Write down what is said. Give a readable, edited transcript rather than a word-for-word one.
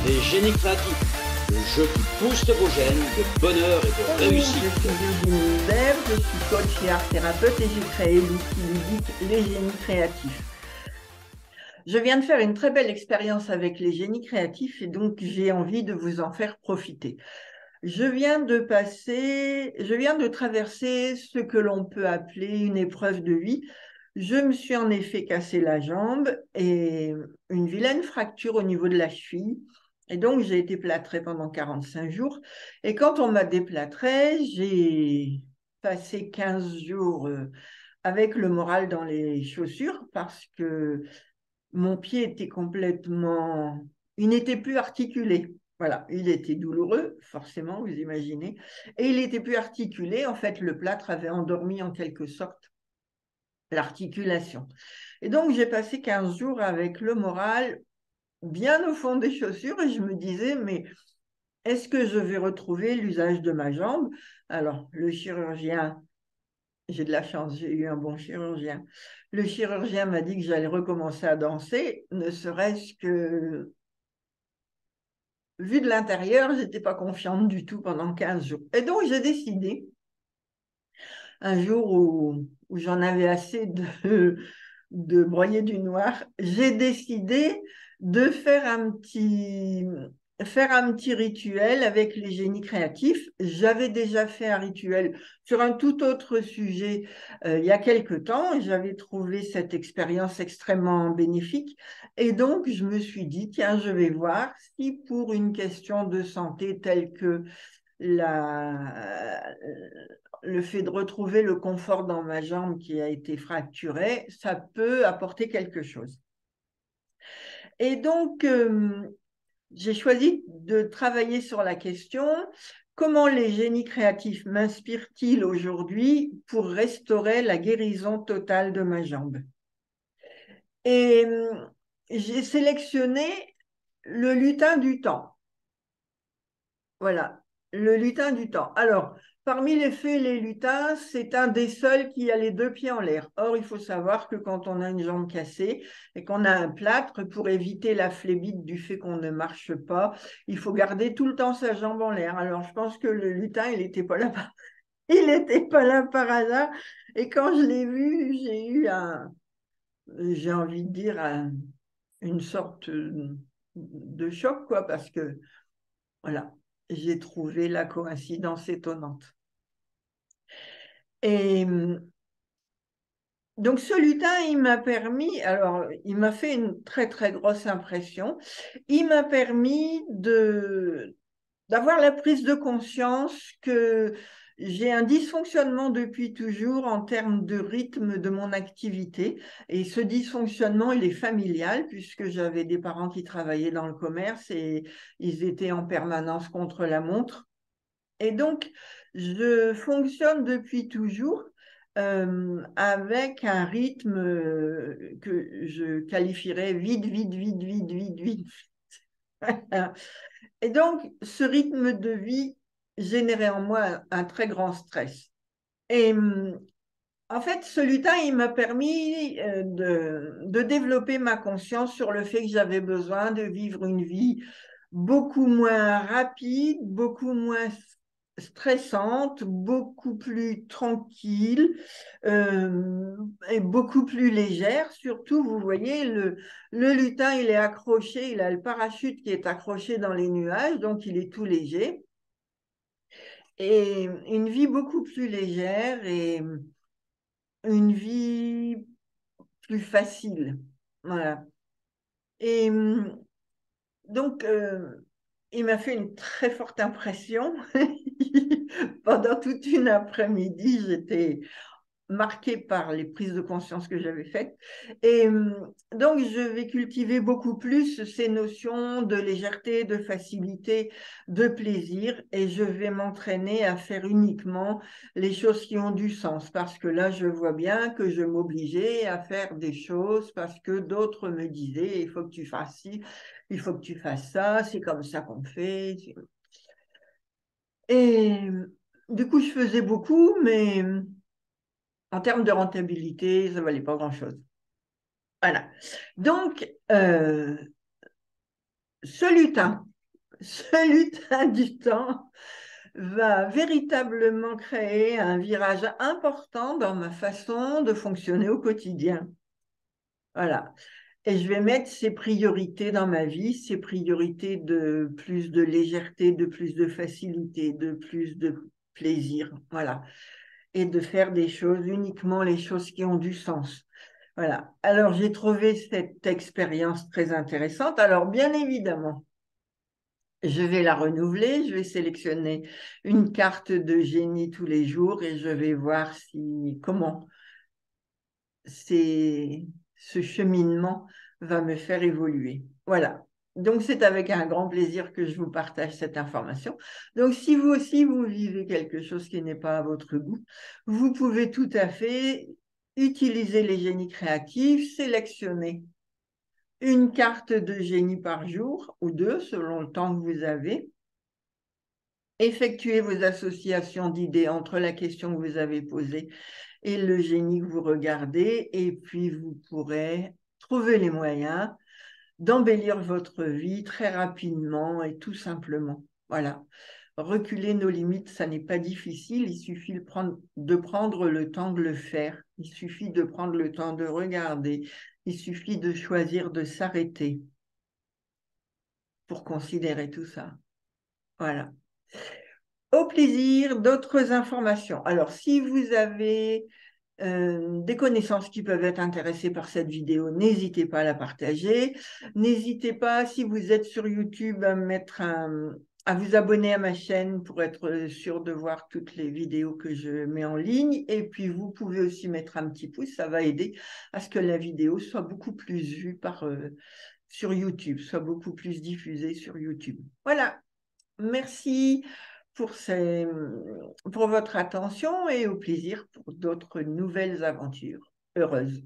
Les génies créatifs, le jeu qui booste vos gènes de bonheur et de Bonjour, réussite. je suis Virginie Hubert, je suis coach et art thérapeute et j'ai créé l'outil ludique Les Génies Créatifs. Je viens de faire une très belle expérience avec les génies créatifs et donc j'ai envie de vous en faire profiter. Je viens de traverser ce que l'on peut appeler une épreuve de vie. Je me suis en effet cassé la jambe et une vilaine fracture au niveau de la cheville. Et donc, j'ai été plâtrée pendant 45 jours. Et quand on m'a déplâtrée, j'ai passé 15 jours avec le moral dans les chaussures parce que mon pied était complètement... Il n'était plus articulé. Voilà, il était douloureux, forcément, vous imaginez. Et il n'était plus articulé. En fait, le plâtre avait endormi en quelque sorte l'articulation. Et donc, j'ai passé 15 jours avec le moral bien au fond des chaussures et je me disais, mais est-ce que je vais retrouver l'usage de ma jambe? Alors, le chirurgien, j'ai de la chance, j'ai eu un bon chirurgien. Le chirurgien m'a dit que j'allais recommencer à danser, ne serait-ce que, vu de l'intérieur, je n'étais pas confiante du tout pendant 15 jours. Et donc, j'ai décidé, un jour où j'en avais assez de broyer du noir, j'ai décidé de faire un petit rituel avec les génies créatifs. J'avais déjà fait un rituel sur un tout autre sujet il y a quelque temps et j'avais trouvé cette expérience extrêmement bénéfique. Et donc, je me suis dit, tiens, je vais voir si pour une question de santé telle que la, le fait de retrouver le confort dans ma jambe qui a été fracturée, ça peut apporter quelque chose. Et donc, j'ai choisi de travailler sur la question, comment les génies créatifs m'inspirent-ils aujourd'hui pour restaurer la guérison totale de ma jambe? Et j'ai sélectionné le lutin du temps. Voilà, le lutin du temps. Alors, parmi les fées et les lutins, c'est un des seuls qui a les deux pieds en l'air. Or, il faut savoir que quand on a une jambe cassée et qu'on a un plâtre, pour éviter la phlébite du fait qu'on ne marche pas, il faut garder tout le temps sa jambe en l'air. Alors, je pense que le lutin, il n'était pas là il n'était pas là par hasard. Et quand je l'ai vu, j'ai envie de dire, une sorte de choc, quoi, parce que voilà, j'ai trouvé la coïncidence étonnante. Et donc ce lutin, il m'a permis, alors il m'a fait une très très grosse impression, il m'a permis d'avoir la prise de conscience que j'ai un dysfonctionnement depuis toujours en termes de rythme de mon activité. Et ce dysfonctionnement, il est familial puisque j'avais des parents qui travaillaient dans le commerce et ils étaient en permanence contre la montre. Et donc, je fonctionne depuis toujours avec un rythme que je qualifierais vide, vide, vide, vide, vide, vide. Et donc, ce rythme de vie générait en moi un très grand stress. Et en fait, ce lutin, il m'a permis de développer ma conscience sur le fait que j'avais besoin de vivre une vie beaucoup moins rapide, beaucoup moins stressante, beaucoup plus tranquille et beaucoup plus légère. Surtout, vous voyez, le lutin, il est accroché, il a le parachute qui est accroché dans les nuages, donc il est tout léger. Et une vie beaucoup plus légère et une vie plus facile. Voilà. Et donc, il m'a fait une très forte impression. Pendant toute une après-midi, j'étais marquée par les prises de conscience que j'avais faites. Et donc, je vais cultiver beaucoup plus ces notions de légèreté, de facilité, de plaisir, et je vais m'entraîner à faire uniquement les choses qui ont du sens, parce que là, je vois bien que je m'obligeais à faire des choses parce que d'autres me disaient, il faut que tu fasses ci, il faut que tu fasses ça, c'est comme ça qu'on fait. Et du coup, je faisais beaucoup, mais en termes de rentabilité, ça valait pas grand-chose. Voilà. Donc, ce lutin, ce lutin du temps va véritablement créer un virage important dans ma façon de fonctionner au quotidien. Voilà. Et je vais mettre ces priorités dans ma vie, ces priorités de plus de légèreté, de plus de facilité, de plus de plaisir. Voilà. Et de faire des choses, uniquement les choses qui ont du sens. Voilà. Alors, j'ai trouvé cette expérience très intéressante. Alors, bien évidemment, je vais la renouveler, je vais sélectionner une carte de génie tous les jours et je vais voir comment ce cheminement va me faire évoluer. Voilà. Donc, c'est avec un grand plaisir que je vous partage cette information. Donc, si vous aussi, vous vivez quelque chose qui n'est pas à votre goût, vous pouvez tout à fait utiliser les génies créatifs, sélectionner une carte de génie par jour ou deux, selon le temps que vous avez. Effectuez vos associations d'idées entre la question que vous avez posée et le génie que vous regardez, et puis vous pourrez trouver les moyens d'embellir votre vie très rapidement et tout simplement. Voilà. Reculer nos limites, ça n'est pas difficile, il suffit de prendre le temps de le faire, il suffit de prendre le temps de regarder, il suffit de choisir de s'arrêter pour considérer tout ça. Voilà. Au plaisir, d'autres informations. Alors, si vous avez des connaissances qui peuvent être intéressées par cette vidéo, n'hésitez pas à la partager. N'hésitez pas, si vous êtes sur YouTube, à vous abonner à ma chaîne pour être sûr de voir toutes les vidéos que je mets en ligne. Et puis, vous pouvez aussi mettre un petit pouce, ça va aider à ce que la vidéo soit beaucoup plus vue sur YouTube, soit beaucoup plus diffusée sur YouTube. Voilà. Merci pour votre attention et au plaisir pour d'autres nouvelles aventures heureuses.